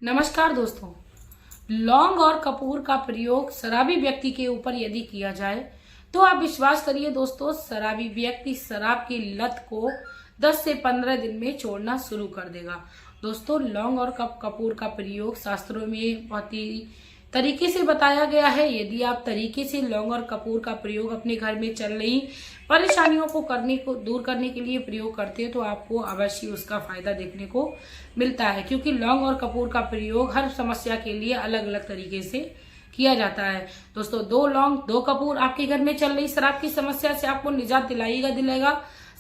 नमस्कार दोस्तों। लौंग और कपूर का प्रयोग शराबी व्यक्ति के ऊपर यदि किया जाए तो आप विश्वास करिए दोस्तों, शराबी व्यक्ति शराब की लत को 10 से 15 दिन में छोड़ना शुरू कर देगा। दोस्तों, लौंग और कपूर का प्रयोग शास्त्रों में बहुत ही तरीके से बताया गया है। यदि आप तरीके से लौंग और कपूर का प्रयोग अपने घर में चल रही परेशानियों को दूर करने के लिए प्रयोग करते हैं तो आपको अवश्य उसका फायदा देखने को मिलता है, क्योंकि लौंग और कपूर का प्रयोग हर समस्या के लिए अलग अलग तरीके से किया जाता है। दोस्तों, 2 लौंग 2 कपूर आपके घर में चल रही शराब की समस्या से आपको निजात दिलाएगा।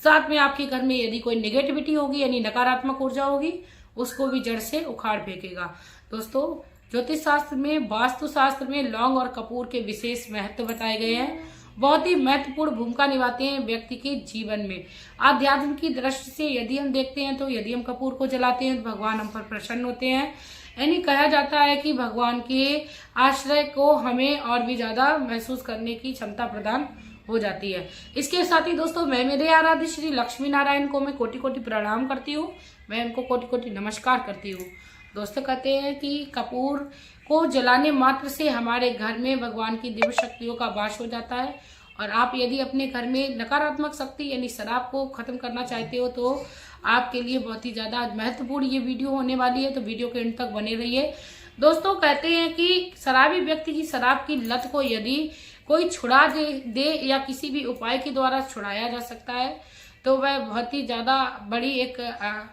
साथ में आपके घर में यदि कोई नेगेटिविटी होगी यानी नकारात्मक ऊर्जा होगी, उसको भी जड़ से उखाड़ फेंकेगा। दोस्तों, ज्योतिष शास्त्र में, वास्तु शास्त्र में लौंग और कपूर के विशेष महत्व बताए गए हैं। बहुत ही महत्वपूर्ण भूमिका निभाते हैं व्यक्ति के जीवन में। आध्यात्म की दृष्टि से यदि हम देखते हैं तो यदि हम कपूर को जलाते हैं तो भगवान हम पर प्रसन्न होते हैं। यानी कहा जाता है कि भगवान के आश्रय को हमें और भी ज्यादा महसूस करने की क्षमता प्रदान हो जाती है। इसके साथ ही दोस्तों, मैं मेरे आराध्य श्री लक्ष्मी नारायण को मैं कोटि कोटि प्रणाम करती हूँ। मैं उनको कोटि कोटि नमस्कार करती हूँ। दोस्तों, कहते हैं कि कपूर को जलाने मात्र से हमारे घर में भगवान की दिव्य शक्तियों का वास हो जाता है। और आप यदि अपने घर में नकारात्मक शक्ति यानी शराब को खत्म करना चाहते हो तो आपके लिए बहुत ही ज्यादा महत्वपूर्ण ये वीडियो होने वाली है, तो वीडियो के अंत तक बने रहिए। दोस्तों, कहते हैं कि शराबी व्यक्ति की शराब की लत को यदि कोई छुड़ा दे या किसी भी उपाय के द्वारा छुड़ाया जा सकता है तो वह बहुत ही ज्यादा बड़ी एक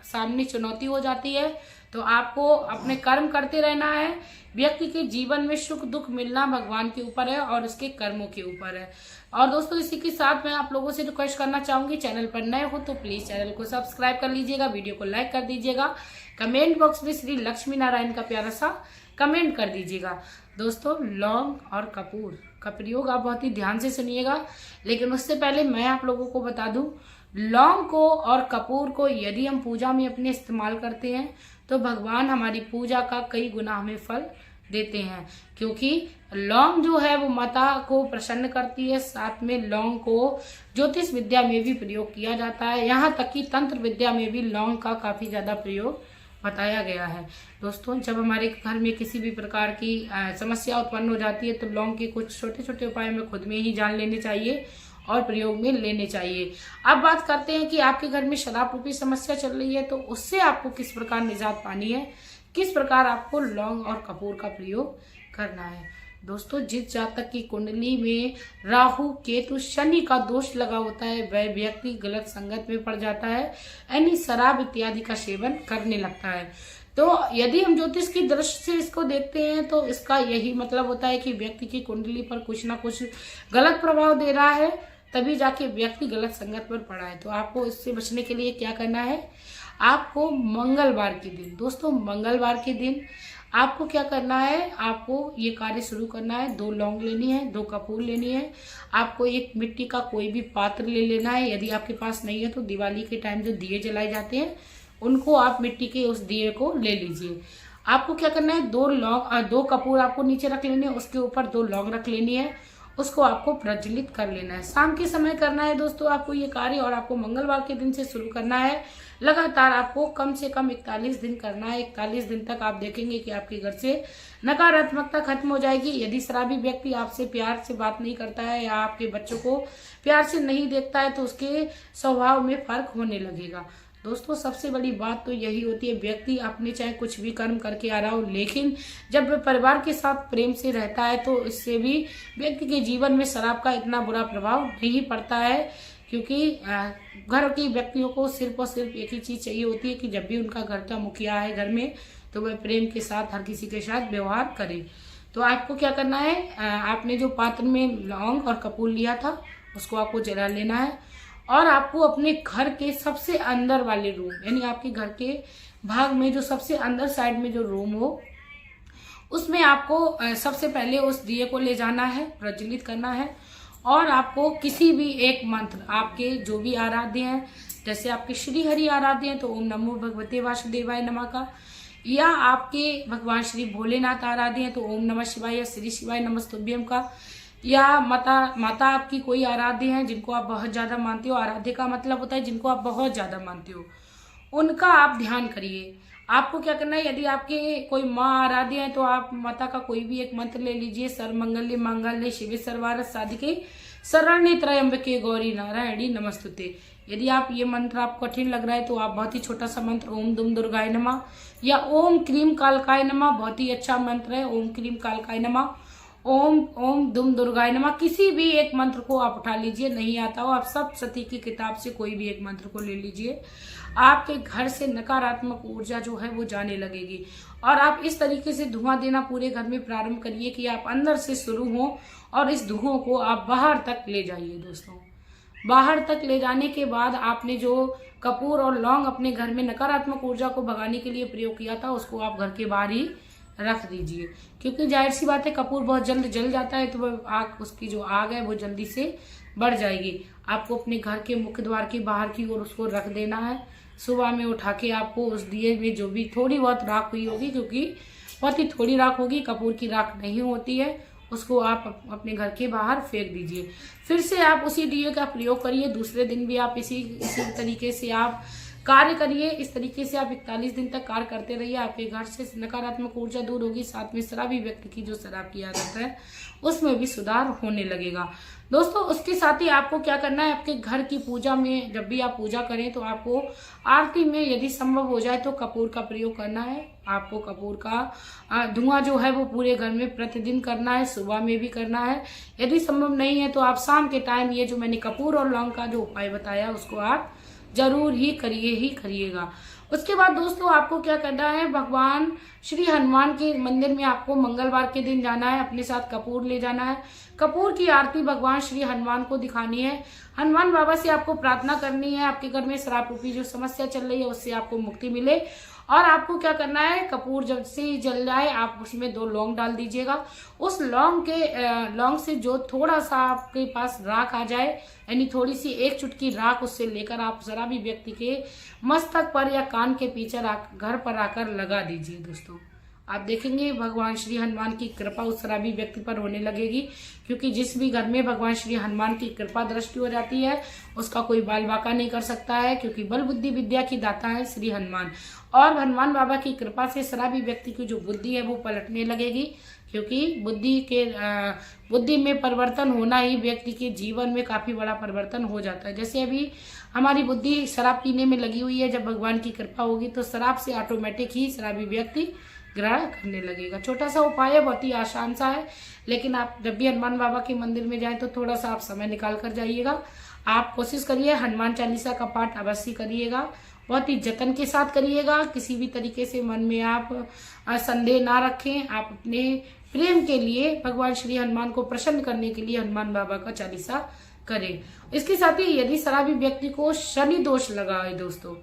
सामने चुनौती हो जाती है। तो आपको अपने कर्म करते रहना है। व्यक्ति के जीवन में सुख दुख मिलना भगवान के ऊपर है और उसके कर्मों के ऊपर है। और दोस्तों, इसी के साथ मैं आप लोगों से रिक्वेस्ट करना चाहूंगी, चैनल पर नए हो तो प्लीज चैनल को सब्सक्राइब कर लीजिएगा, वीडियो को लाइक कर दीजिएगा, कमेंट बॉक्स में श्री लक्ष्मी नारायण का प्यारा सा कमेंट कर दीजिएगा। दोस्तों, लौंग और कपूर का प्रयोग आप बहुत ही ध्यान से सुनिएगा, लेकिन उससे पहले मैं आप लोगों को बता दूं, लौंग को और कपूर को यदि हम पूजा में अपने इस्तेमाल करते हैं तो भगवान हमारी पूजा का कई गुना हमें फल देते हैं, क्योंकि लौंग जो है वो माता को प्रसन्न करती है। साथ में लौंग को ज्योतिष विद्या में भी प्रयोग किया जाता है, यहाँ तक कि तंत्र विद्या में भी लौंग का काफी ज्यादा प्रयोग बताया गया है। दोस्तों, जब हमारे घर में किसी भी प्रकार की समस्या उत्पन्न हो जाती है तो लौंग के कुछ छोटे छोटे उपाय हमें खुद में ही जान लेने चाहिए और प्रयोग में लेने चाहिए। अब बात करते हैं कि आपके घर में शराब रूपी समस्या चल रही है तो उससे आपको किस प्रकार निजात पानी है, किस प्रकार आपको लौंग और कपूर का प्रयोग करना है। दोस्तों, जिस जातक की कुंडली में राहु केतु शनि का दोष लगा होता है वह व्यक्ति गलत संगत में पड़ जाता है, यानी शराब इत्यादि का सेवन करने लगता है। तो यदि हम ज्योतिष की दृष्टि से इसको देखते हैं तो इसका यही मतलब होता है कि व्यक्ति की कुंडली पर कुछ ना कुछ गलत प्रभाव दे रहा है, तभी जाके व्यक्ति गलत संगत पर पड़ा है। तो आपको इससे बचने के लिए क्या करना है, आपको मंगलवार के दिन, दोस्तों मंगलवार के दिन आपको क्या करना है, आपको ये कार्य शुरू करना है। 2 लौंग लेनी है, 2 कपूर लेनी है। आपको एक मिट्टी का कोई भी पात्र ले लेना है। यदि आपके पास नहीं है तो दिवाली के टाइम जो दिए जलाए जाते हैं उनको आप मिट्टी के उस दिए को ले लीजिए। आपको क्या करना है, 2 लौंग 2 कपूर आपको नीचे रख लेने हैं, उसके ऊपर 2 लौंग रख लेनी है, उसको आपको प्रज्वलित कर लेना है। शाम के समय करना है दोस्तों आपको ये कार्य, और आपको मंगलवार के दिन से शुरू करना है। लगातार आपको कम से कम 41 दिन करना है। 41 दिन तक आप देखेंगे कि आपके घर से नकारात्मकता खत्म हो जाएगी। यदि शराबी व्यक्ति आपसे प्यार से बात नहीं करता है या आपके बच्चों को प्यार से नहीं देखता है तो उसके स्वभाव में फर्क होने लगेगा। दोस्तों, सबसे बड़ी बात तो यही होती है, व्यक्ति अपने चाहे कुछ भी कर्म करके आ रहा हो, लेकिन जब वह परिवार के साथ प्रेम से रहता है तो इससे भी व्यक्ति के जीवन में शराब का इतना बुरा प्रभाव नहीं पड़ता है, क्योंकि घर के व्यक्तियों को सिर्फ और सिर्फ एक ही चीज चाहिए होती है कि जब भी उनका घर का मुखिया है घर में तो वह प्रेम के साथ हर किसी के साथ व्यवहार करे। तो आपको क्या करना है, आपने जो पात्र में लौंग और कपूर लिया था उसको आपको जला लेना है, और आपको अपने घर के सबसे अंदर वाले रूम, यानी आपके घर के भाग में जो सबसे अंदर साइड में जो रूम हो उसमें आपको सबसे पहले उस दिए को ले जाना है, प्रज्वलित करना है। और आपको किसी भी एक मंत्र, आपके जो भी आराध्य हैं, जैसे आपके श्री हरि आराध्य हैं तो ओम नमो भगवते वासुदेवाय नमः का, या आपके भगवान श्री भोलेनाथ आराध्य हैं तो ओम नमः शिवाय या श्री शिवाय नमस्तुभ्यम का, या माता आपकी कोई आराध्य हैं जिनको आप बहुत ज्यादा मानते हो, आराध्य का मतलब होता है जिनको आप बहुत ज्यादा मानते हो, उनका आप ध्यान करिए। आपको क्या करना है, यदि आपके कोई माँ आराध्य है तो आप माता का कोई भी एक मंत्र ले लीजिए। सर्वमंगल्य मांगल्ये शिवे सर्वार्थ साधिके शरण्ये त्र्यंबके गौरी नारायणी नमस्तुते। यदि आप ये मंत्र आपको कठिन लग रहा है तो आप बहुत ही छोटा सा मंत्र ओम दुम दुर्गाय नमः या ओम क्रीम कालकाय नमः, बहुत ही अच्छा मंत्र है ओम क्रीम कालकाय नमः, ओम ओम दुम दुर्गाय नमः, किसी भी एक मंत्र को आप उठा लीजिए। नहीं आता हो आप सब सती की किताब से कोई भी एक मंत्र को ले लीजिए। आपके घर से नकारात्मक ऊर्जा जो है वो जाने लगेगी और आप इस तरीके से धुआं देना पूरे घर में प्रारंभ करिए कि आप अंदर से शुरू हो और इस धुओं को आप बाहर तक ले जाइए। दोस्तों बाहर तक ले जाने के बाद आपने जो कपूर और लौंग अपने घर में नकारात्मक ऊर्जा को भगाने के लिए प्रयोग किया था उसको आप घर के बाहर ही रख दीजिए, क्योंकि जाहिर सी बात है कपूर बहुत जल्द जल जाता है तो वह आग, उसकी जो आग है वो जल्दी से बढ़ जाएगी। आपको अपने घर के मुख्य द्वार के बाहर की ओर उसको रख देना है। सुबह में उठा के आपको उस दिए में जो भी थोड़ी बहुत राख हुई होगी, क्योंकि बहुत ही थोड़ी राख होगी, कपूर की राख नहीं होती है, उसको आप अपने घर के बाहर फेंक दीजिए। फिर से आप उसी दिए का प्रयोग करिए। दूसरे दिन भी आप इसी तरीके से आप कार्य करिए। इस तरीके से आप 41 दिन तक कार्य करते रहिए। आपके घर से नकारात्मक ऊर्जा दूर होगी, साथ में शराबी व्यक्ति की जो शराब की आदत है उसमें भी सुधार होने लगेगा। दोस्तों उसके साथ ही आपको क्या करना है, आपके घर की पूजा में जब भी आप पूजा करें तो आपको आरती में यदि संभव हो जाए तो कपूर का प्रयोग करना है। आपको कपूर का धुआं जो है वो पूरे घर में प्रतिदिन करना है, सुबह में भी करना है। यदि संभव नहीं है तो आप शाम के टाइम ये जो मैंने कपूर और लौंग का जो उपाय बताया उसको आप जरूर ही करिएगा। उसके बाद दोस्तों आपको क्या करना है, भगवान श्री हनुमान के मंदिर में आपको मंगलवार के दिन जाना है, अपने साथ कपूर ले जाना है। कपूर की आरती भगवान श्री हनुमान को दिखानी है। हनुमान बाबा से आपको प्रार्थना करनी है आपके घर में शराब रूपी जो समस्या चल रही है उससे आपको मुक्ति मिले। और आपको क्या करना है, कपूर जब से जल जाए आप उसमें 2 लौंग डाल दीजिएगा। उस लौंग से जो थोड़ा सा आपके पास राख आ जाए, यानी थोड़ी सी 1 चुटकी राख, उससे लेकर आप शराबी व्यक्ति के मस्तक पर या कान के पीछे घर पर आकर लगा दीजिए। दोस्तों आप देखेंगे भगवान श्री हनुमान की कृपा उस शराबी व्यक्ति पर होने लगेगी, क्योंकि जिस भी घर में भगवान श्री हनुमान की कृपा दृष्टि हो जाती है उसका कोई बाल बाका नहीं कर सकता है, क्योंकि बल बुद्धि विद्या की दाता है श्री हनुमान। और हनुमान बाबा की कृपा से शराबी व्यक्ति की जो बुद्धि है वो पलटने लगेगी, क्योंकि बुद्धि में परिवर्तन होना ही व्यक्ति के जीवन में काफी बड़ा परिवर्तन हो जाता है। जैसे अभी हमारी बुद्धि शराब पीने में लगी हुई है, जब भगवान की कृपा होगी तो शराब से ऑटोमेटिक ही शराबी व्यक्ति ग्रहण करने लगेगा। छोटा सा उपाय है, बहुत ही आसान सा है, लेकिन आप जब भी हनुमान बाबा के मंदिर में जाएं तो थोड़ा सा आप समय निकाल कर जाइएगा। आप कोशिश करिए हनुमान चालीसा का पाठ अवश्य करिएगा, बहुत ही जतन के साथ करिएगा। किसी भी तरीके से मन में आप संदेह ना रखें। आप अपने प्रेम के लिए भगवान श्री हनुमान को प्रसन्न करने के लिए हनुमान बाबा का चालीसा करें। इसके साथ ही यदि शराबी व्यक्ति को शनि दोष लगा है दोस्तों,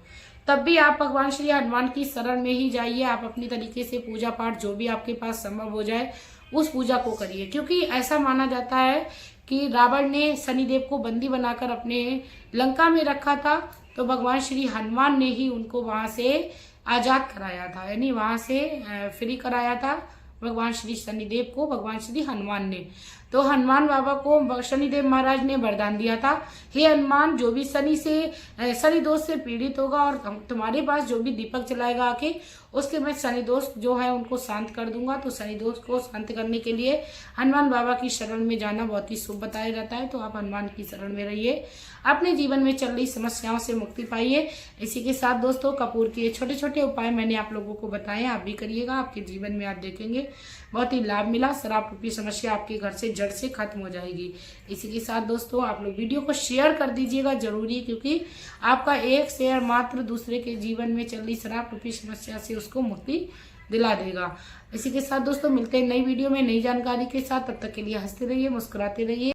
तब भी आप भगवान श्री हनुमान की शरण में ही जाइए। आप अपनी तरीके से पूजा पाठ जो भी आपके पास संभव हो जाए उस पूजा को करिए, क्योंकि ऐसा माना जाता है कि रावण ने शनिदेव को बंदी बनाकर अपने लंका में रखा था, तो भगवान श्री हनुमान ने ही उनको वहां से आजाद कराया था, यानी वहां से फ्री कराया था भगवान श्री शनिदेव को भगवान श्री हनुमान ने। तो हनुमान बाबा को शनिदेव महाराज ने वरदान दिया था, हे हनुमान, जो भी शनि दोष से पीड़ित होगा और तुम्हारे पास जो भी दीपक जलाएगा आके, उसके मैं शनि दोष जो है उनको शांत कर दूंगा। तो शनि दोष को शांत करने के लिए हनुमान बाबा की शरण में जाना बहुत ही शुभ बताया जाता है। तो आप हनुमान की शरण में रहिए, अपने जीवन में चल रही समस्याओं से मुक्ति पाइए। इसी के साथ दोस्तों कपूर के छोटे छोटे उपाय मैंने आप लोगों को बताए, आप भी करिएगा, आपके जीवन में आप देखेंगे बहुत ही लाभ मिला। शराब रूपी समस्या आपके घर से जड़ से खत्म हो जाएगी। इसी के साथ दोस्तों आप लोग वीडियो को शेयर कर दीजिएगा जरूरी, क्योंकि आपका एक शेयर मात्र दूसरे के जीवन में चल रही शराब रूपी समस्या से उसको मुक्ति दिला देगा। इसी के साथ दोस्तों मिलते हैं नई वीडियो में नई जानकारी के साथ। तब तक के लिए हंसते रहिए, मुस्कुराते रहिए।